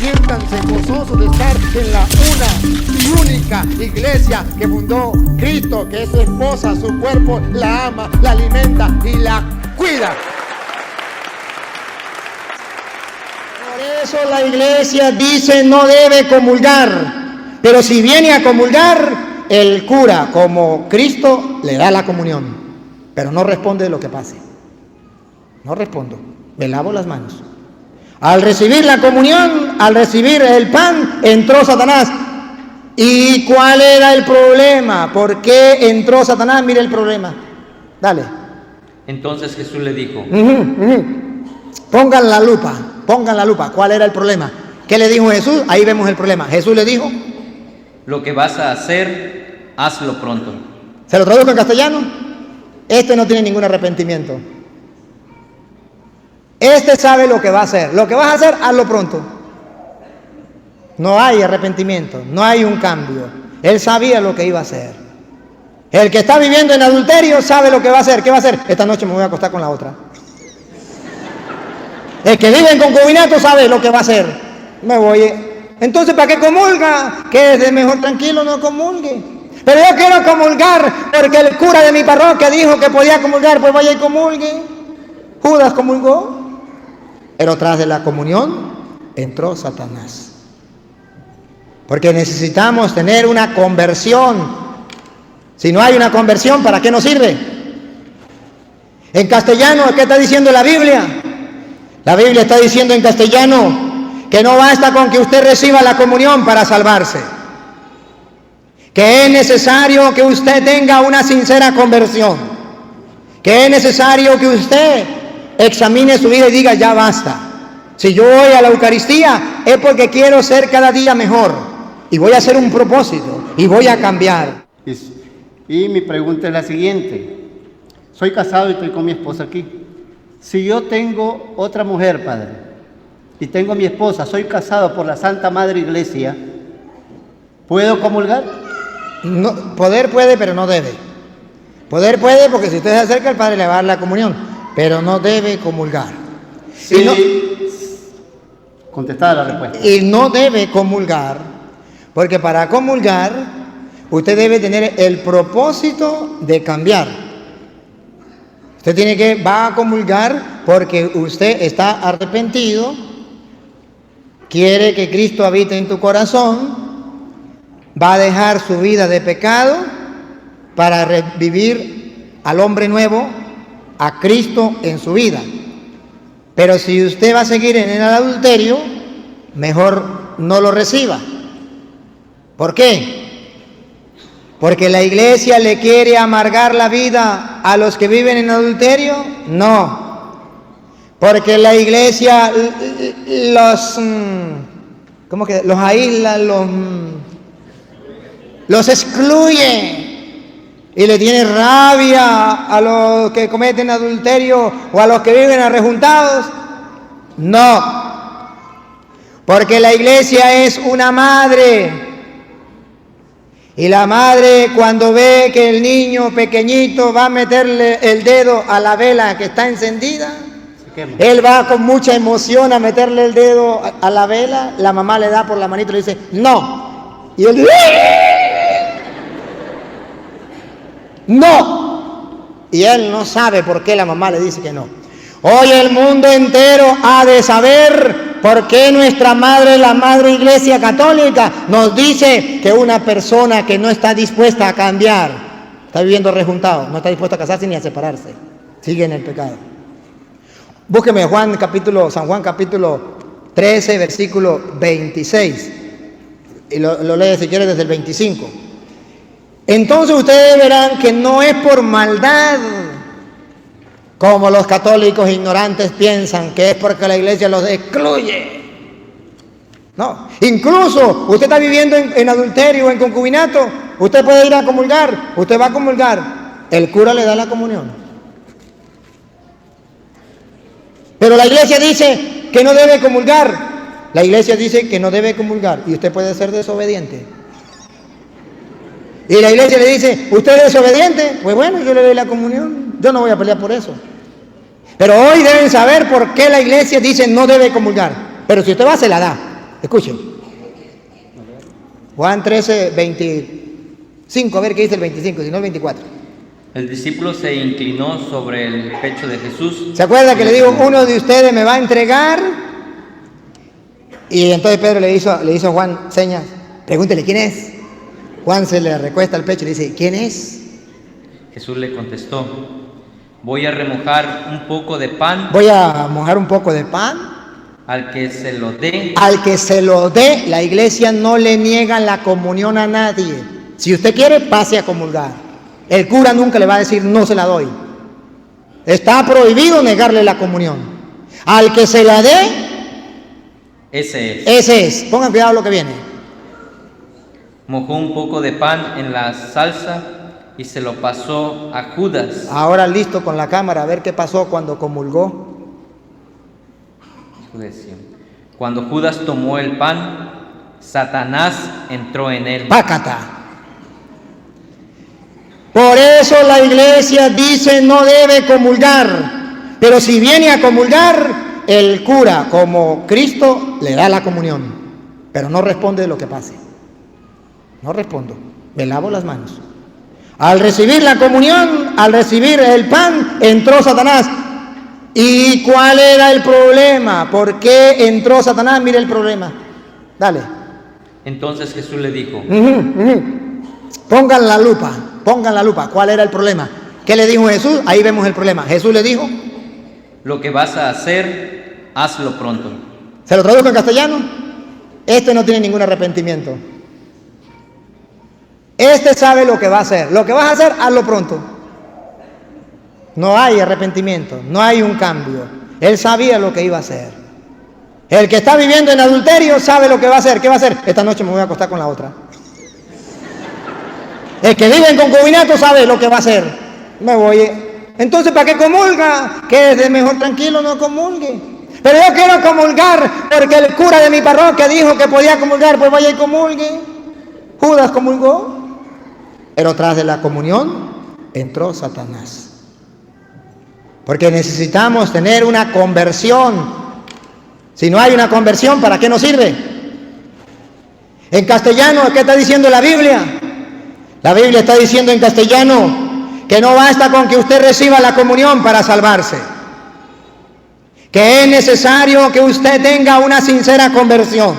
Siéntanse gozosos de estar en la una y única iglesia que fundó Cristo, que es su esposa, su cuerpo, la ama, la alimenta y la cuida. Por eso la iglesia dice no debe comulgar, pero si viene a comulgar, el cura como Cristo le da la comunión, pero no responde de lo que pase. No respondo, me lavo las manos. Al recibir la comunión, al recibir el pan, entró Satanás. ¿Y cuál era el problema? ¿Por qué entró Satanás? Mire el problema. Dale. Entonces Jesús le dijo. Pongan la lupa. ¿Cuál era el problema? ¿Qué le dijo Jesús? Ahí vemos el problema. Jesús le dijo: lo que vas a hacer, hazlo pronto. ¿Se lo traduzco en castellano? Este no tiene ningún arrepentimiento. Este sabe lo que va a hacer. Lo que vas a hacer, hazlo pronto. No hay arrepentimiento, no hay un cambio. Él sabía lo que iba a hacer. El que está viviendo en adulterio sabe lo que va a hacer. ¿Qué va a hacer? Esta noche me voy a acostar con la otra. El que vive en concubinato sabe lo que va a hacer. Me voy. Entonces, ¿para qué comulga? Que es mejor tranquilo, no comulgue. Pero yo quiero comulgar porque el cura de mi parroquia dijo que podía comulgar, pues vaya y comulgue. Judas comulgó. Pero tras de la comunión entró Satanás. Porque necesitamos tener una conversión. Si no hay una conversión, ¿para qué nos sirve? En castellano, ¿qué está diciendo la Biblia? La Biblia está diciendo en castellano que no basta con que usted reciba la comunión para salvarse. Que es necesario que usted tenga una sincera conversión. Que es necesario que usted examine su vida y diga: ya basta. Si yo voy a la Eucaristía es porque quiero ser cada día mejor y voy a hacer un propósito y voy a cambiar. Y mi pregunta es la siguiente: soy casado y estoy con mi esposa aquí. Si yo tengo otra mujer, padre, y tengo a mi esposa, soy casado por la Santa Madre Iglesia, ¿puedo comulgar? No, poder puede, pero no debe. Poder puede porque si usted se acerca, el Padre le va a dar la comunión, pero no debe comulgar. Sí, contestada la respuesta. Y no debe comulgar, porque para comulgar usted debe tener el propósito de cambiar. Usted va a comulgar porque usted está arrepentido, quiere que Cristo habite en tu corazón, va a dejar su vida de pecado para revivir al hombre nuevo, a Cristo en su vida. Pero si usted va a seguir en el adulterio, mejor no lo reciba. ¿Por qué? ¿Porque la iglesia le quiere amargar la vida a los que viven en adulterio? No. Porque la iglesia los aísla, los excluye y le tiene rabia a los que cometen adulterio o a los que viven arrejuntados. No. Porque la iglesia es una madre. Y la madre, cuando ve que el niño pequeñito va a meterle el dedo a la vela que está encendida, él va con mucha emoción a meterle el dedo a la vela, la mamá le da por la manito y le dice: no. Y él dice: no. Y él no sabe por qué la mamá le dice que no. Hoy el mundo entero ha de saber por qué nuestra madre, la Madre Iglesia Católica, nos dice que una persona que no está dispuesta a cambiar, está viviendo rejuntado, no está dispuesta a casarse ni a separarse, sigue en el pecado. Búsqueme San Juan capítulo 13, versículo 26, y lo lee si quiere desde el 25. Entonces ustedes verán que no es por maldad, como los católicos ignorantes piensan que es porque la iglesia los excluye. No, incluso usted está viviendo en adulterio o en concubinato, usted puede ir a comulgar, usted va a comulgar, el cura le da la comunión. Pero la iglesia dice que no debe comulgar, la iglesia dice que no debe comulgar y usted puede ser desobediente. Y la iglesia le dice: ¿usted es desobediente? Pues bueno, yo le doy la comunión, yo no voy a pelear por eso. Pero hoy deben saber por qué la iglesia dice no debe comulgar. Pero si usted va, se la da. Escuchen. Juan 13, 25, a ver qué dice el 25, si no el 24. El discípulo se inclinó sobre el pecho de Jesús. ¿Se acuerda que le digo, uno de ustedes me va a entregar? Y entonces Pedro le hizo a Juan señas, pregúntele quién es. Juan se le recuesta al pecho y le dice, ¿quién es? Jesús le contestó, voy a remojar un poco de pan. Voy a mojar un poco de pan. Al que se lo dé. Al que se lo dé, la iglesia no le niega la comunión a nadie. Si usted quiere, pase a comulgar. El cura nunca le va a decir, no se la doy. Está prohibido negarle la comunión. Al que se la dé, ese es. ese es. Pongan cuidado lo que viene. Mojó un poco de pan en la salsa y se lo pasó a Judas. Ahora listo con la cámara, a ver qué pasó cuando comulgó. Cuando Judas tomó el pan, Satanás entró en él. Pácata. Por eso la iglesia dice no debe comulgar. Pero si viene a comulgar, el cura como Cristo le da la comunión. Pero no responde de lo que pase. No respondo. Me lavo las manos. Al recibir la comunión, al recibir el pan, entró Satanás. ¿Y cuál era el problema? ¿Por qué entró Satanás? Mire el problema. Dale. Entonces Jesús le dijo. Pongan la lupa. ¿Cuál era el problema? ¿Qué le dijo Jesús? Ahí vemos el problema. Jesús le dijo. Lo que vas a hacer, hazlo pronto. ¿Se lo traduzco en castellano? Este no tiene ningún arrepentimiento. Este sabe lo que va a hacer. Lo que vas a hacer, hazlo pronto. No hay arrepentimiento, no hay un cambio. Él sabía lo que iba a hacer. El que está viviendo en adulterio sabe lo que va a hacer. ¿Qué va a hacer? Esta noche me voy a acostar con la otra. El que vive en concubinato sabe lo que va a hacer. Me voy. Entonces, ¿para qué comulga? Que es mejor tranquilo, no comulgue. Pero yo quiero comulgar porque el cura de mi parroquia dijo que podía comulgar, pues vaya y comulgue. Judas comulgó. Pero tras de la comunión entró Satanás. Porque necesitamos tener una conversión. Si no hay una conversión, ¿para qué nos sirve? En castellano, ¿qué está diciendo la Biblia? La Biblia está diciendo en castellano que no basta con que usted reciba la comunión para salvarse. Que es necesario que usted tenga una sincera conversión.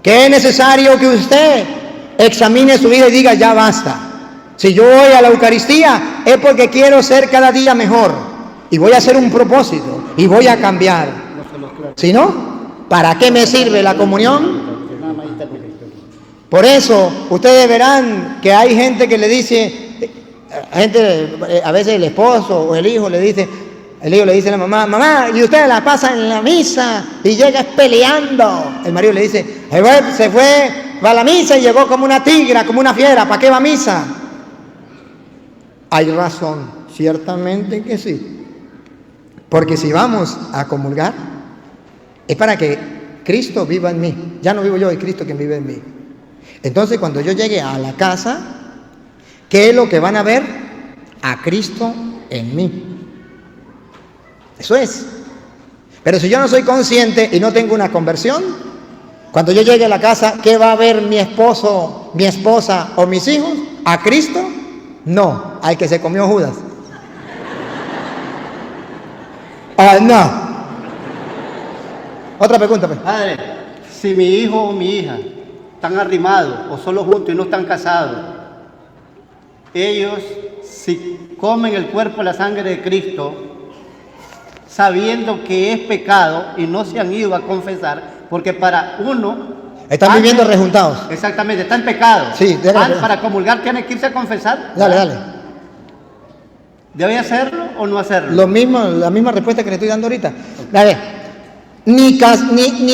Que es necesario que usted examine su vida y diga, ya basta. Si yo voy a la Eucaristía es porque quiero ser cada día mejor. Y voy a hacer un propósito y voy a cambiar. Si no, ¿para qué me sirve la comunión? Por eso, ustedes verán que hay gente que le dice, a veces el esposo o el hijo le dice a la mamá, mamá, y ustedes la pasan en la misa y llega peleando. El marido le dice, se fue, va a la misa y llegó como una tigra, como una fiera, ¿para qué va a misa? Hay razón, ciertamente que sí. Porque si vamos a comulgar, es para que Cristo viva en mí. Ya no vivo yo, es Cristo quien vive en mí. Entonces, cuando yo llegue a la casa, ¿qué es lo que van a ver? A Cristo en mí. Eso es. Pero si yo no soy consciente y no tengo una conversión, cuando yo llegue a la casa, ¿qué va a ver mi esposo, mi esposa o mis hijos? ¿A Cristo? No, al que se comió Judas. No. Otra pregunta, pues. Padre, si mi hijo o mi hija están arrimados o solo juntos y no están casados, ellos si comen el cuerpo y la sangre de Cristo, sabiendo que es pecado y no se han ido a confesar, porque para uno... Están viviendo rejuntados. Exactamente, está en pecado. Sí, para comulgar tiene que irse a confesar. Dale. ¿Debe hacerlo o no hacerlo? La misma respuesta que le estoy dando ahorita. A ver, ni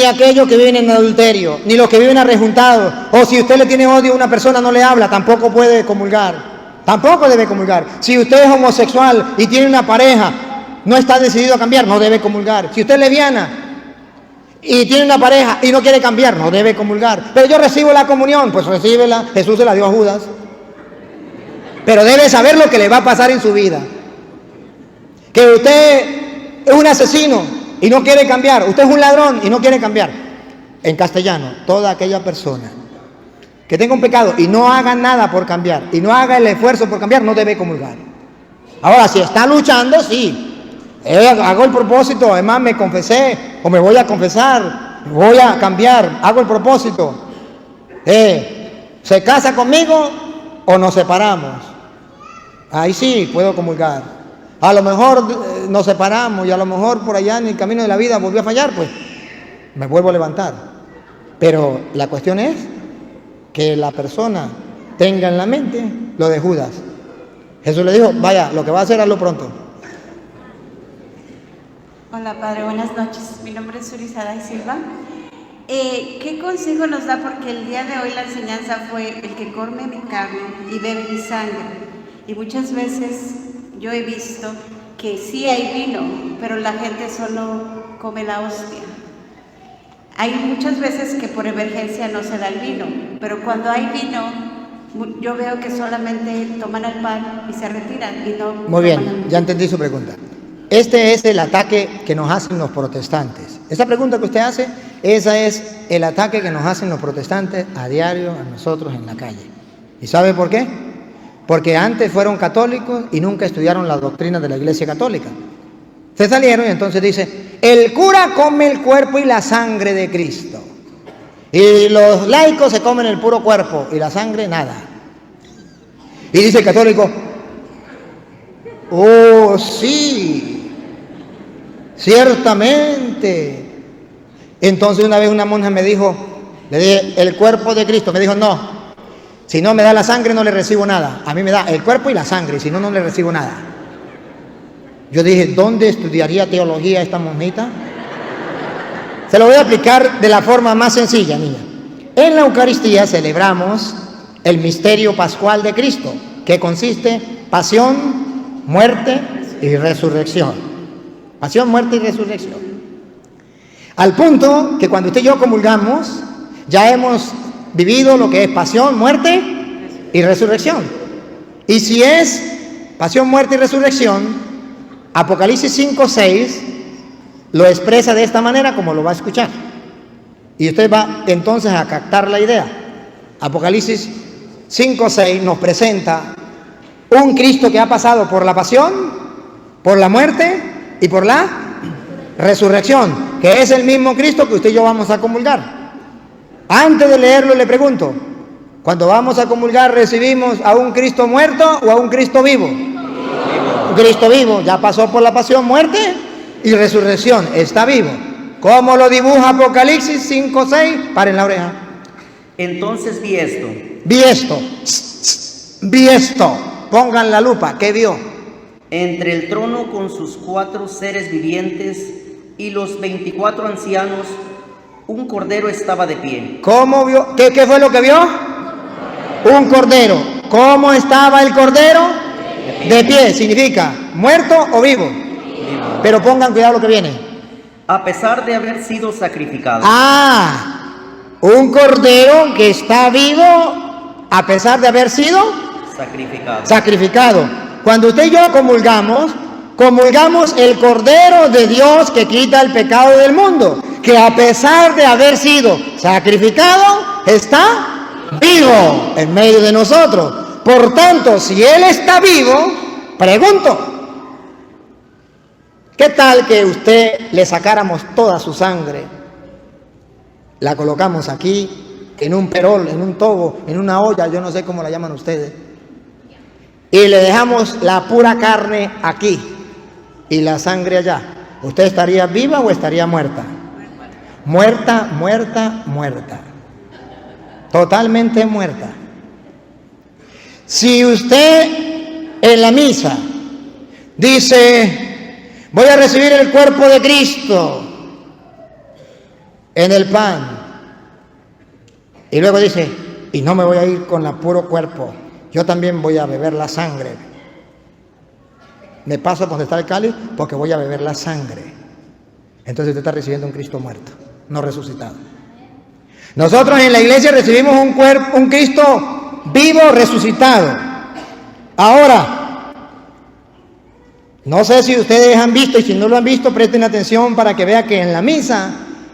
aquellos que viven en adulterio, ni los que viven arrejuntados, o si usted le tiene odio a una persona, no le habla, tampoco puede comulgar. Tampoco debe comulgar. Si usted es homosexual y tiene una pareja, no está decidido a cambiar, no debe comulgar. Si usted es lesbiana y tiene una pareja y no quiere cambiar, no debe comulgar. Pero yo recibo la comunión, pues recíbela. Jesús se la dio a Judas. Pero debe saber lo que le va a pasar en su vida. Que usted es un asesino y no quiere cambiar. Usted es un ladrón y no quiere cambiar. en castellano, toda aquella persona que tenga un pecado y no haga nada por cambiar, y no haga el esfuerzo por cambiar, no debe comulgar. Ahora, si está luchando, sí, hago el propósito, además me confesé, o me voy a confesar, voy a cambiar, hago el propósito, ¿se casa conmigo o nos separamos? Ahí sí puedo comulgar. A lo mejor nos separamos y a lo mejor por allá en el camino de la vida volvió a fallar, pues me vuelvo a levantar. Pero la cuestión es que la persona tenga en la mente lo de Judas. Jesús le dijo, vaya, lo que va a hacer, hazlo pronto. Hola Padre, buenas noches. Mi nombre es Urizada y Silva. ¿Qué consejo nos da? Porque el día de hoy la enseñanza fue el que come mi carne y bebe mi sangre. Y muchas veces yo he visto que sí hay vino, pero la gente solo come la hostia. Hay muchas veces que por emergencia no se da el vino, pero cuando hay vino, yo veo que solamente toman el pan y se retiran y no. Muy bien, ya entendí su pregunta. Este es el ataque que nos hacen los protestantes. Esa pregunta que usted hace, esa es el ataque que nos hacen los protestantes a diario a nosotros en la calle. ¿Y sabe por qué? Porque antes fueron católicos y nunca estudiaron la doctrina de la Iglesia Católica. Se salieron y entonces dice, el cura come el cuerpo y la sangre de Cristo. Y los laicos se comen el puro cuerpo y la sangre nada. Y dice el católico, oh sí, ciertamente. Entonces una vez una monja me dijo, le dije, el cuerpo de Cristo. Me dijo, no, si no me da la sangre no le recibo nada. A mí me da el cuerpo y la sangre, y si no, no le recibo nada. Yo dije, ¿dónde estudiaría teología esta monjita? Se lo voy a explicar de la forma más sencilla, niña. En la Eucaristía celebramos el misterio pascual de Cristo, que consiste pasión, muerte y resurrección. Pasión, muerte y resurrección. Al punto que cuando usted y yo comulgamos, ya hemos vivido lo que es pasión, muerte y resurrección. Y si es pasión, muerte y resurrección, Apocalipsis 5:6 lo expresa de esta manera como lo va a escuchar. Y usted va entonces a captar la idea. Apocalipsis 5:6 nos presenta un Cristo que ha pasado por la pasión, por la muerte y por la resurrección, que es el mismo Cristo que usted y yo vamos a comulgar. Antes de leerlo le pregunto, cuando vamos a comulgar, ¿recibimos a un Cristo muerto o a un Cristo vivo? Un Cristo vivo, ya pasó por la pasión, muerte y resurrección, está vivo. ¿Cómo lo dibuja Apocalipsis 5:6? Paren la oreja. Entonces vi esto. Vi esto. Pongan la lupa. ¿Qué vio? Entre el trono con sus 4 seres vivientes y los 24 ancianos, un cordero estaba de pie. ¿Cómo vio? ¿Qué fue lo que vio? Un cordero. ¿Cómo estaba el cordero? De pie. Significa muerto o vivo. Pero pongan cuidado lo que viene. A pesar de haber sido sacrificado. Un cordero que está vivo a pesar de haber sido sacrificado. Cuando usted y yo comulgamos el Cordero de Dios que quita el pecado del mundo, que a pesar de haber sido sacrificado, está vivo en medio de nosotros. Por tanto, si Él está vivo, pregunto, ¿qué tal que usted le sacáramos toda su sangre? La colocamos aquí, en un perol, en un tobo, en una olla, yo no sé cómo la llaman ustedes, y le dejamos la pura carne aquí y la sangre allá. ¿Usted estaría viva o estaría muerta? Muerta, muerta, muerta. Totalmente muerta. Si usted en la misa dice, voy a recibir el cuerpo de Cristo en el pan, y luego dice, y no me voy a ir con el puro cuerpo, yo también voy a beber la sangre. Me paso a donde está el cáliz porque voy a beber la sangre. Entonces usted está recibiendo un Cristo muerto, no resucitado. Nosotros en la iglesia recibimos un Cristo vivo, resucitado. Ahora, no sé si ustedes han visto, y si no lo han visto, presten atención para que vean que en la misa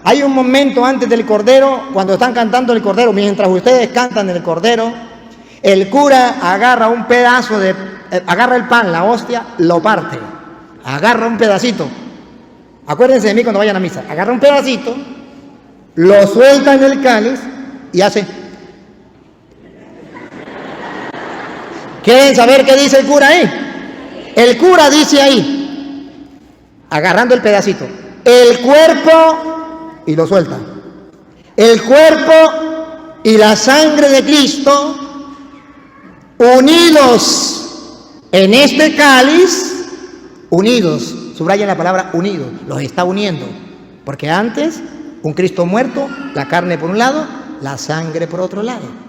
Hay un momento antes del Cordero, cuando están cantando el Cordero, mientras ustedes cantan el Cordero, el cura agarra un pedazo agarra el pan, la hostia, lo parte, agarra un pedacito. Acuérdense de mí cuando vayan a misa. Agarra un pedacito, lo suelta en el cáliz y hace. ¿Quieren saber qué dice el cura ahí? El cura dice ahí, agarrando el pedacito, el cuerpo, y lo suelta, el cuerpo y la sangre de Cristo unidos en este cáliz, unidos, subrayen la palabra unidos, los está uniendo, porque antes un Cristo muerto, la carne por un lado, la sangre por otro lado.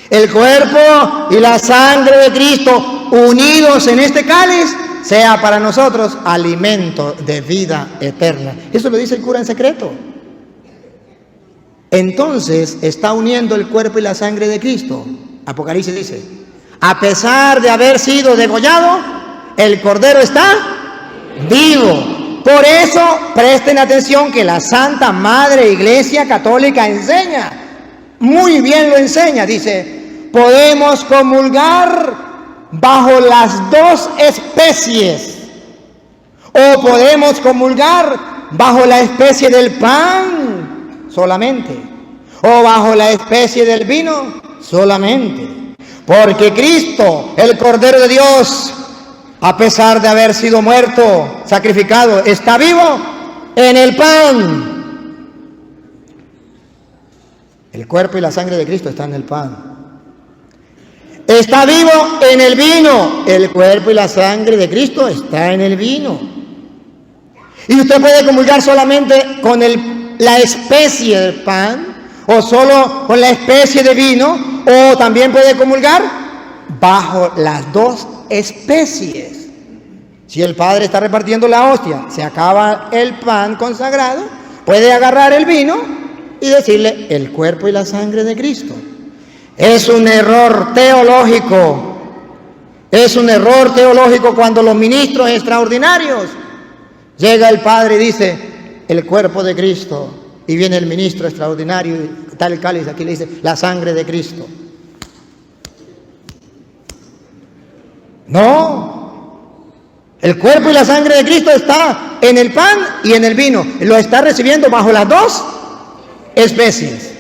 El cuerpo y la sangre de Cristo unidos en este cáliz sea para nosotros alimento de vida eterna. Eso lo dice el cura en secreto. Entonces está uniendo el cuerpo y la sangre de Cristo. Apocalipsis dice, a pesar de haber sido degollado, el Cordero está vivo. Por eso presten atención que la Santa Madre Iglesia Católica enseña, muy bien lo enseña, dice, podemos comulgar bajo las dos especies, o podemos comulgar bajo la especie del pan solamente, o bajo la especie del vino solamente, porque Cristo, el Cordero de Dios, a pesar de haber sido muerto, sacrificado, está vivo en el pan. El cuerpo y la sangre de Cristo están en el pan. Está vivo en el vino. El cuerpo y la sangre de Cristo está en el vino. Y usted puede comulgar solamente con la especie del pan, o solo con la especie de vino, o también puede comulgar bajo las dos especies. Si el Padre está repartiendo la hostia, se acaba el pan consagrado, puede agarrar el vino y decirle el cuerpo y la sangre de Cristo. Es un error teológico. Es un error teológico cuando los ministros extraordinarios llega el Padre y dice el cuerpo de Cristo, y viene el ministro extraordinario y está el cáliz, aquí le dice la sangre de Cristo. No, el cuerpo y la sangre de Cristo está en el pan y en el vino, lo está recibiendo bajo las dos especies.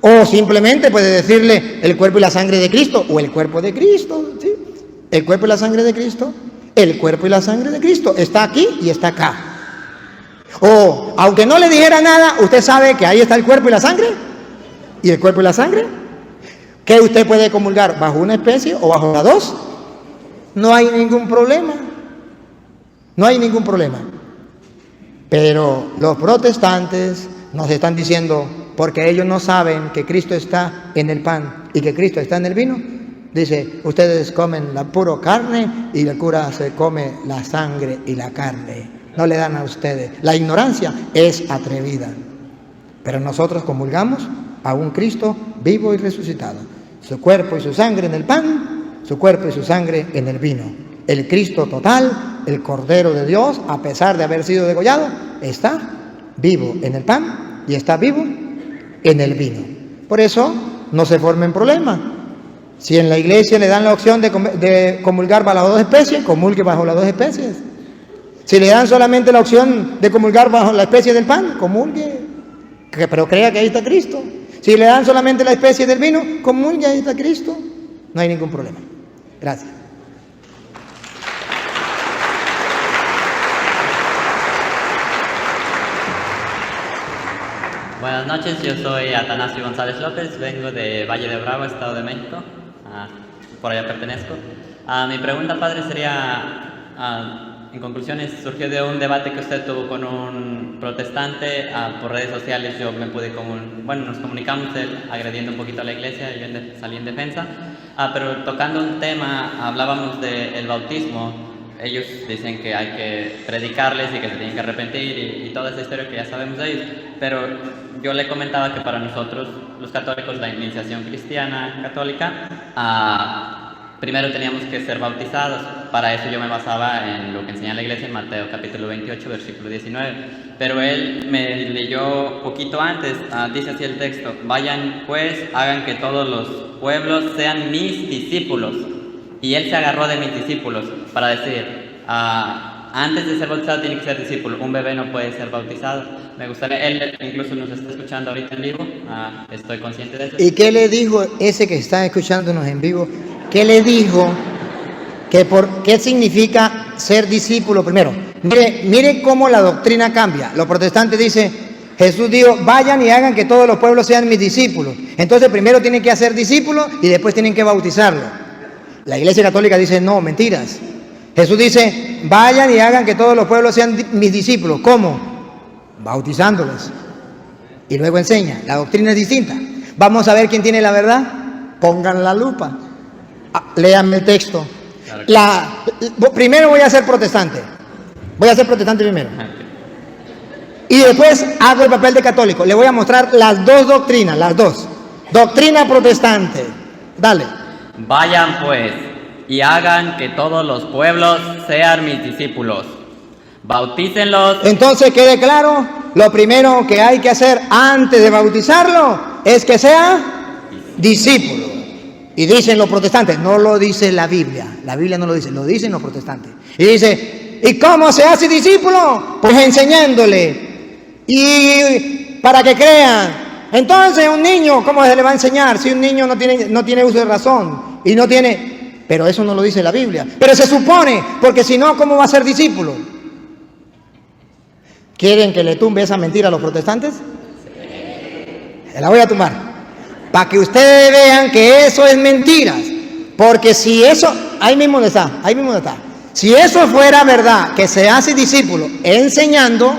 O simplemente puede decirle el cuerpo y la sangre de Cristo, o el cuerpo de Cristo, ¿sí? El cuerpo y la sangre de Cristo, el cuerpo y la sangre de Cristo está aquí y está acá. O aunque no le dijera nada, usted sabe que ahí está el cuerpo y la sangre, y el cuerpo y la sangre, que usted puede comulgar bajo una especie o bajo las dos. No hay ningún problema, no hay ningún problema. Pero los protestantes nos están diciendo, porque ellos no saben que Cristo está en el pan y que Cristo está en el vino, dice, ustedes comen la pura carne y el cura se come la sangre y la carne. No le dan a ustedes. La ignorancia es atrevida. Pero nosotros comulgamos a un Cristo vivo y resucitado. Su cuerpo y su sangre en el pan, su cuerpo y su sangre en el vino. El Cristo total, el Cordero de Dios, a pesar de haber sido degollado, está vivo en el pan y está vivo en el vino. Por eso no se formen problemas. Si en la iglesia le dan la opción de comulgar bajo las dos especies, comulgue bajo las dos especies. Si le dan solamente la opción de comulgar bajo la especie del pan, comulgue, pero crea que ahí está Cristo. Si le dan solamente la especie del vino, comulgue, ahí está Cristo. No hay ningún problema. Gracias. Buenas noches, yo soy Atanasio González López, vengo de Valle de Bravo, Estado de México, por allá pertenezco. Mi pregunta, padre, sería, en conclusiones, surgió de un debate que usted tuvo con un protestante por redes sociales. Yo me pude, nos comunicamos agrediendo un poquito a la iglesia y yo salí en defensa, pero tocando un tema, hablábamos del bautismo. Ellos dicen que hay que predicarles y que se tienen que arrepentir y toda esa historia que ya sabemos de ellos, pero yo le comentaba que para nosotros, los católicos, la iniciación cristiana católica primero teníamos que ser bautizados. Para eso yo me basaba en lo que enseña la iglesia en Mateo capítulo 28, versículo 19. Pero él me leyó poquito antes, dice así el texto: vayan pues, hagan que todos los pueblos sean mis discípulos. Y él se agarró de mis discípulos para decir, antes de ser bautizado tiene que ser discípulo. Un bebé no puede ser bautizado. Me gustaría, él incluso nos está escuchando ahorita en vivo, estoy consciente de eso. ¿Y qué le dijo ese que está escuchándonos en vivo? ¿Qué le dijo? ¿Qué significa ser discípulo? Primero, mire cómo la doctrina cambia. Los protestantes dicen, Jesús dijo, vayan y hagan que todos los pueblos sean mis discípulos. Entonces primero tienen que hacer discípulos y después tienen que bautizarlo. La Iglesia Católica dice, no, mentiras. Jesús dice, vayan y hagan que todos los pueblos sean mis discípulos. ¿Cómo? Bautizándolos. Y luego enseña. La doctrina es distinta. Vamos a ver quién tiene la verdad. Pongan la lupa. Léanme el texto. Primero voy a ser protestante. Voy a ser protestante primero. Y después hago el papel de católico. Le voy a mostrar las dos doctrinas, las dos. Doctrina protestante. Dale. Vayan pues y hagan que todos los pueblos sean mis discípulos. Bautícenlos. Entonces quede claro, lo primero que hay que hacer antes de bautizarlo es que sea discípulo. Y dicen los protestantes, no lo dice la Biblia no lo dice, lo dicen los protestantes. Y dice, ¿y cómo se hace discípulo? Pues enseñándole, y para que crean. Entonces un niño, ¿cómo se le va a enseñar si un niño no tiene uso de razón? Y no tiene, pero eso no lo dice la Biblia. Pero se supone, porque si no, ¿cómo va a ser discípulo? ¿Quieren que le tumbe esa mentira a los protestantes? Se la voy a tumbar. Para que ustedes vean que eso es mentiras. Porque si eso, ahí mismo está. Si eso fuera verdad, que se hace discípulo enseñando,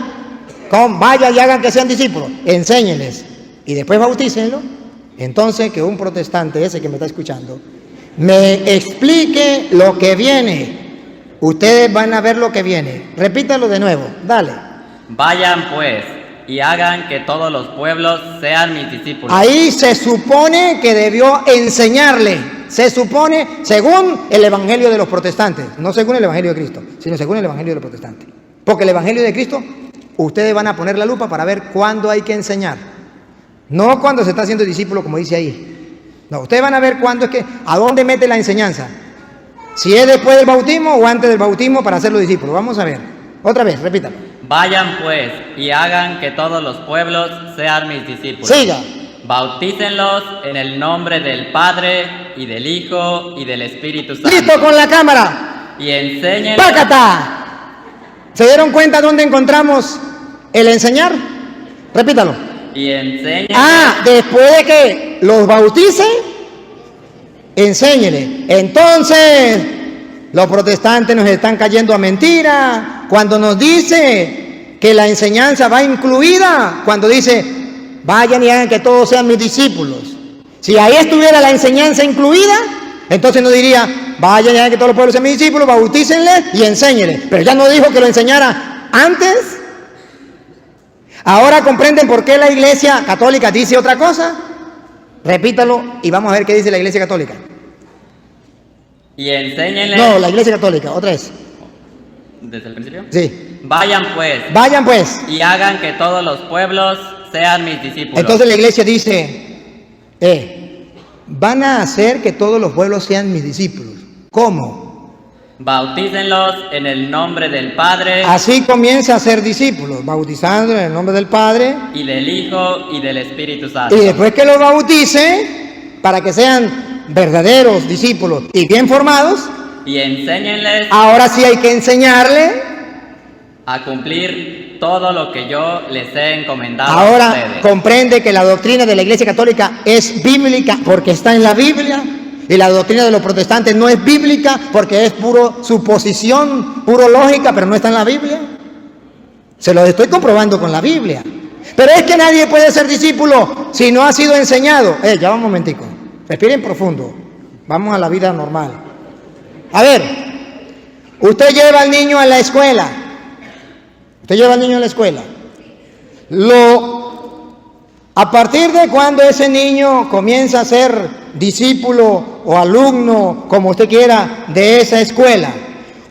vaya y hagan que sean discípulos, enséñenles y después bautícenlo, entonces que un protestante, ese que me está escuchando, me explique lo que viene. Ustedes van a ver lo que viene. Repítalo de nuevo, dale. Vayan pues y hagan que todos los pueblos sean mis discípulos. Ahí se supone que debió enseñarle. Se supone según el evangelio de los protestantes, no según el evangelio de Cristo, sino según el evangelio de los protestantes. Porque el evangelio de Cristo, ustedes van a poner la lupa para ver cuándo hay que enseñar. No cuando se está haciendo discípulo, como dice ahí. No, ustedes van a ver cuándo es que, a dónde mete la enseñanza. Si es después del bautismo o antes del bautismo para hacerlo discípulo. Vamos a ver. Otra vez, repítalo. Vayan pues y hagan que todos los pueblos sean mis discípulos. Siga. Bautícenlos en el nombre del Padre y del Hijo y del Espíritu Santo. ¡Listo con la cámara! Y enseñen. ¡Pácata! ¿Se dieron cuenta dónde encontramos el enseñar? Repítalo. Y enseñen. Después de que los bautice, enséñele. Entonces, los protestantes nos están cayendo a mentira cuando nos dice que la enseñanza va incluida, cuando dice, vayan y hagan que todos sean mis discípulos. Si ahí estuviera la enseñanza incluida, entonces no diría, vayan y hagan que todos los pueblos sean mis discípulos, bautícenles y enséñenles. Pero ya no dijo que lo enseñara antes. ¿Ahora comprenden por qué la Iglesia Católica dice otra cosa? Repítalo y vamos a ver qué dice la Iglesia Católica. Y enséñenles. No, la Iglesia Católica, otra vez. ¿Desde el principio? Sí. Vayan pues. Y hagan que todos los pueblos sean mis discípulos. Entonces la Iglesia dice, van a hacer que todos los pueblos sean mis discípulos. ¿Cómo? Bautícenlos en el nombre del Padre. Así comienza a ser discípulos, bautizando en el nombre del Padre. Y del Hijo y del Espíritu Santo. Y después que los bautice, para que sean verdaderos discípulos y bien formados. Y enséñenles. Ahora sí hay que enseñarle a cumplir todo lo que yo les he encomendado Ahora a ustedes. Comprende que la doctrina de la Iglesia Católica es bíblica porque está en la Biblia, y la doctrina de los protestantes no es bíblica porque es puro suposición, puro lógica, pero no está en la Biblia. Se lo estoy comprobando con la Biblia. Pero es que nadie puede ser discípulo si no ha sido enseñado. Ya va un momentico, respiren profundo, vamos a la vida normal. A ver, usted lleva al niño a la escuela. A partir de cuando ese niño comienza a ser discípulo o alumno, como usted quiera, de esa escuela.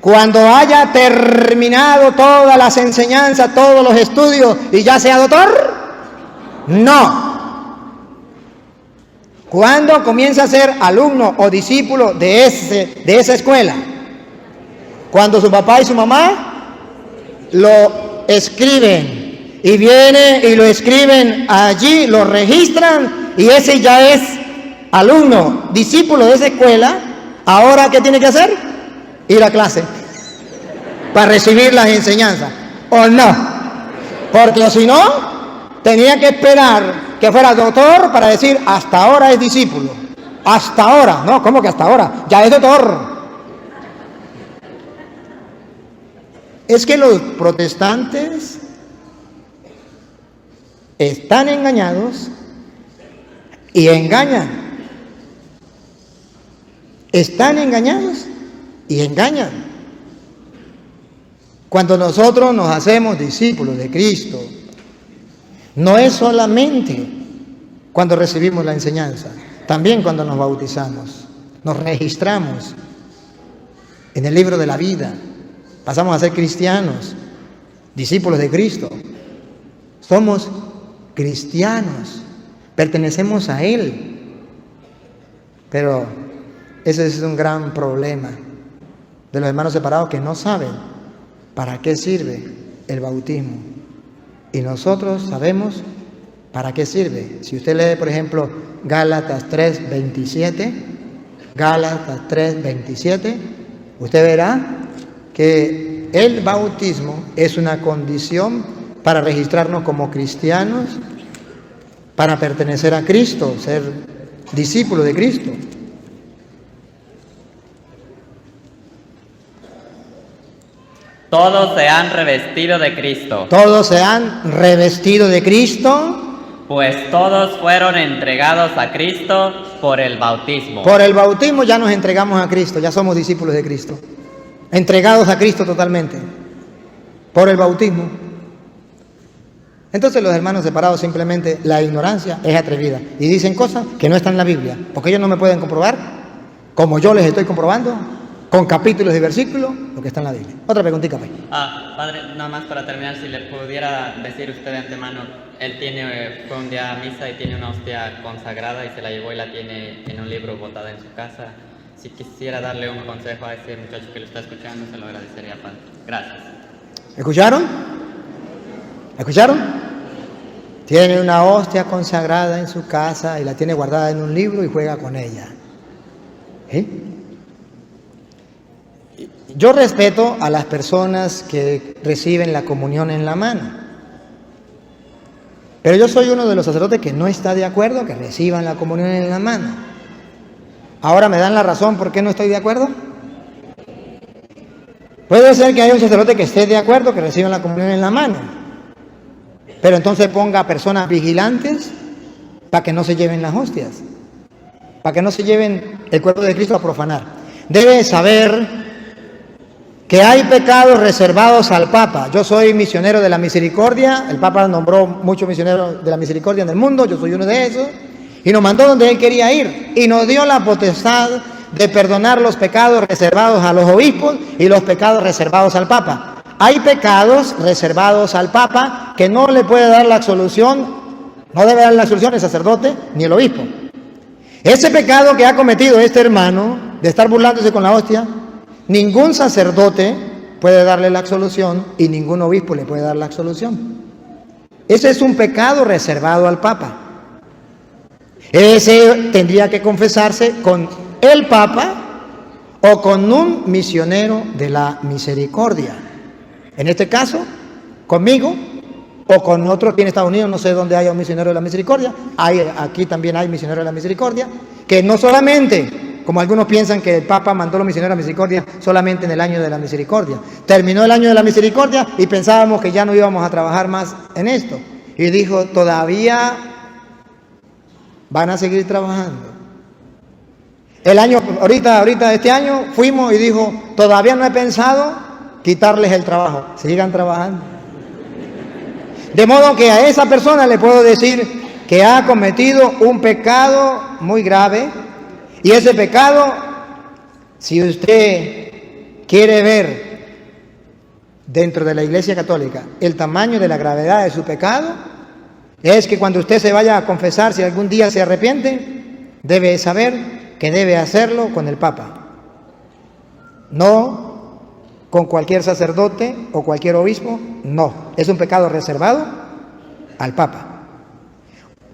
Cuando haya terminado todas las enseñanzas, todos los estudios y ya sea doctor, no. ¿Cuándo comienza a ser alumno o discípulo de esa escuela? Cuando su papá y su mamá lo escriben y viene y lo escriben allí, lo registran y ese ya es alumno, discípulo de esa escuela. Ahora, ¿qué tiene que hacer? Ir a clase para recibir las enseñanzas, ¿o no? Porque si no, tenía que esperar que fuera doctor para decir, hasta ahora es discípulo. Hasta ahora, no, ¿cómo que hasta ahora? Ya es doctor. Es que los protestantes están engañados y engañan. Están engañados y engañan. Cuando nosotros nos hacemos discípulos de Cristo, no es solamente cuando recibimos la enseñanza, también cuando nos bautizamos, nos registramos en el libro de la vida, pasamos a ser cristianos, discípulos de Cristo. Somos cristianos, pertenecemos a Él. Pero ese es un gran problema de los hermanos separados que no saben para qué sirve el bautismo. Y nosotros sabemos para qué sirve. Si usted lee, por ejemplo, Gálatas 3:27, Gálatas 3:27, usted verá que el bautismo es una condición para registrarnos como cristianos, para pertenecer a Cristo, ser discípulo de Cristo. Todos se han revestido de Cristo. Todos se han revestido de Cristo. Pues todos fueron entregados a Cristo por el bautismo. Por el bautismo ya nos entregamos a Cristo, ya somos discípulos de Cristo. Entregados a Cristo totalmente. Por el bautismo. Entonces los hermanos separados simplemente la ignorancia es atrevida. Y dicen cosas que no están en la Biblia. Porque ellos no me pueden comprobar, como yo les estoy comprobando, con capítulos y versículos, lo que está en la Biblia. Otra preguntita, pues. Padre, nada más para terminar, si le pudiera decir usted de antemano, él fue un día a misa y tiene una hostia consagrada y se la llevó y la tiene en un libro botada en su casa. Si quisiera darle un consejo a ese muchacho que lo está escuchando, se lo agradecería, Padre. Gracias. ¿Escucharon? ¿Escucharon? Tiene una hostia consagrada en su casa y la tiene guardada en un libro y juega con ella. ¿Sí? Yo respeto a las personas que reciben la comunión en la mano, pero yo soy uno de los sacerdotes que no está de acuerdo que reciban la comunión en la mano. Ahora me dan la razón por qué no estoy de acuerdo. Puede ser que haya un sacerdote que esté de acuerdo que reciban la comunión en la mano, pero entonces ponga personas vigilantes para que no se lleven las hostias, para que no se lleven el cuerpo de Cristo a profanar. Debe saber que hay pecados reservados al Papa. Yo soy misionero de la misericordia, el Papa nombró muchos misioneros de la misericordia en el mundo, yo soy uno de esos, y nos mandó donde él quería ir, y nos dio la potestad de perdonar los pecados reservados a los obispos y los pecados reservados al Papa. Hay pecados reservados al Papa que no le puede dar la absolución, no debe dar la absolución el sacerdote ni el obispo. Ese pecado que ha cometido este hermano, de estar burlándose con la hostia, ningún sacerdote puede darle la absolución y ningún obispo le puede dar la absolución. Ese es un pecado reservado al Papa. Ese tendría que confesarse con el Papa o con un misionero de la misericordia. En este caso, conmigo o con otro aquí en Estados Unidos, no sé dónde haya un misionero de la misericordia. Aquí también hay misioneros de la misericordia, que no solamente, como algunos piensan que el Papa mandó los misioneros de la misericordia solamente en el año de la misericordia. Terminó el año de la misericordia y pensábamos que ya no íbamos a trabajar más en esto. Y dijo, todavía van a seguir trabajando. Ahorita este año fuimos y dijo, todavía no he pensado quitarles el trabajo, sigan trabajando. De modo que a esa persona le puedo decir que ha cometido un pecado muy grave Y ese pecado, si usted quiere ver dentro de la Iglesia Católica el tamaño de la gravedad de su pecado, es que cuando usted se vaya a confesar, si algún día se arrepiente, debe saber que debe hacerlo con el Papa, no con cualquier sacerdote o cualquier obispo, no, es un pecado reservado al Papa.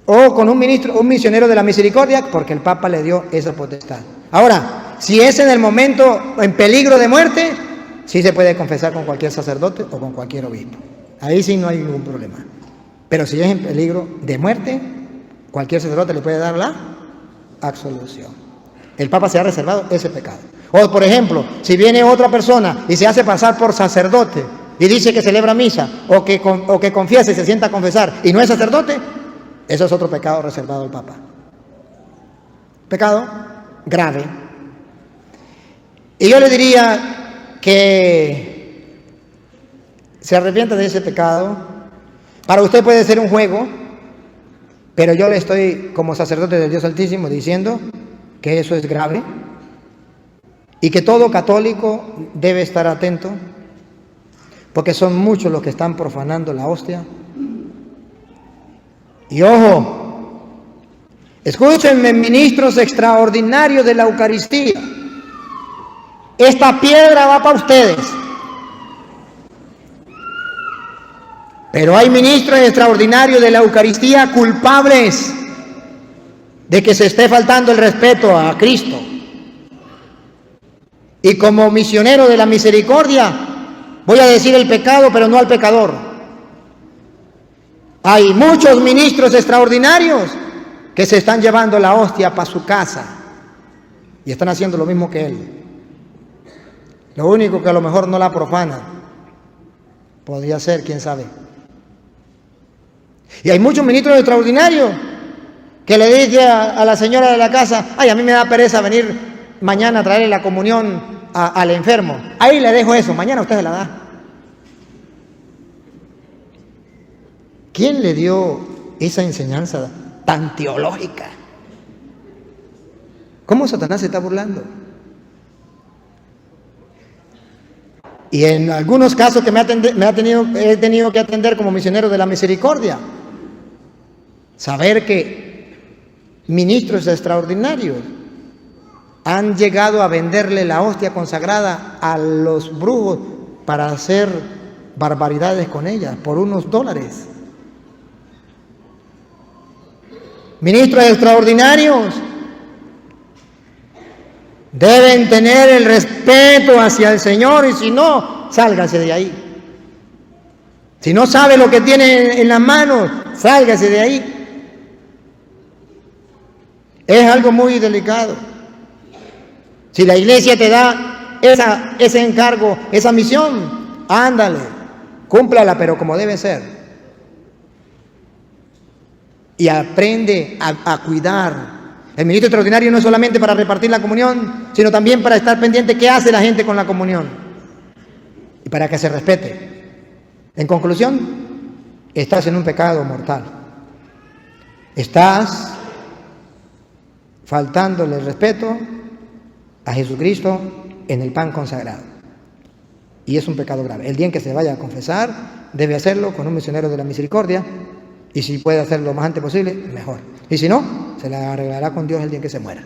O con un ministro, un misionero de la misericordia, porque el Papa le dio esa potestad. Ahora, si es en el momento en peligro de muerte, sí se puede confesar con cualquier sacerdote o con cualquier obispo. Ahí sí no hay ningún problema. Pero si es en peligro de muerte, cualquier sacerdote le puede dar la absolución. El Papa se ha reservado ese pecado. O, por ejemplo, si viene otra persona y se hace pasar por sacerdote y dice que celebra misa o que confiesa y se sienta a confesar y no es sacerdote, eso es otro pecado reservado al Papa. Pecado grave. Y yo le diría que se arrepienta de ese pecado. Para usted puede ser un juego, pero yo le estoy, como sacerdote del Dios Altísimo, diciendo que eso es grave y que todo católico debe estar atento, porque son muchos los que están profanando la hostia. Y ojo, escúchenme, ministros extraordinarios de la Eucaristía, esta piedra va para ustedes. Pero hay ministros extraordinarios de la Eucaristía culpables de que se esté faltando el respeto a Cristo. Y como misionero de la misericordia, voy a decir el pecado, pero no al pecador. Hay muchos ministros extraordinarios que se están llevando la hostia para su casa y están haciendo lo mismo que él. Lo único que a lo mejor no la profanan. Podría ser, quién sabe. Y hay muchos ministros extraordinarios que le dice a la señora de la casa: ay, a mí me da pereza venir mañana a traerle la comunión al enfermo. Ahí le dejo eso, mañana usted se la da. ¿Quién le dio esa enseñanza tan teológica? ¿Cómo Satanás se está burlando? Y en algunos casos que he tenido que atender como misionero de la misericordia, saber que ministros extraordinarios han llegado a venderle la hostia consagrada a los brujos para hacer barbaridades con ella por unos dólares. Ministros extraordinarios deben tener el respeto hacia el Señor, y si no, sálgase de ahí. Si no sabe lo que tiene en las manos, sálgase de ahí. Es algo muy delicado. Si la iglesia te da ese encargo, esa misión, ándale, cúmplala, pero como debe ser. Y aprende a cuidar. El ministro extraordinario no es solamente para repartir la comunión, sino también para estar pendiente qué hace la gente con la comunión y para que se respete. En conclusión, estás en un pecado mortal. Estás faltándole el respeto a Jesucristo en el pan consagrado. Y es un pecado grave. El día en que se vaya a confesar, debe hacerlo con un misionero de la misericordia, y si puede hacerlo lo más antes posible, mejor. Y si no, se la arreglará con Dios el día en que se muera.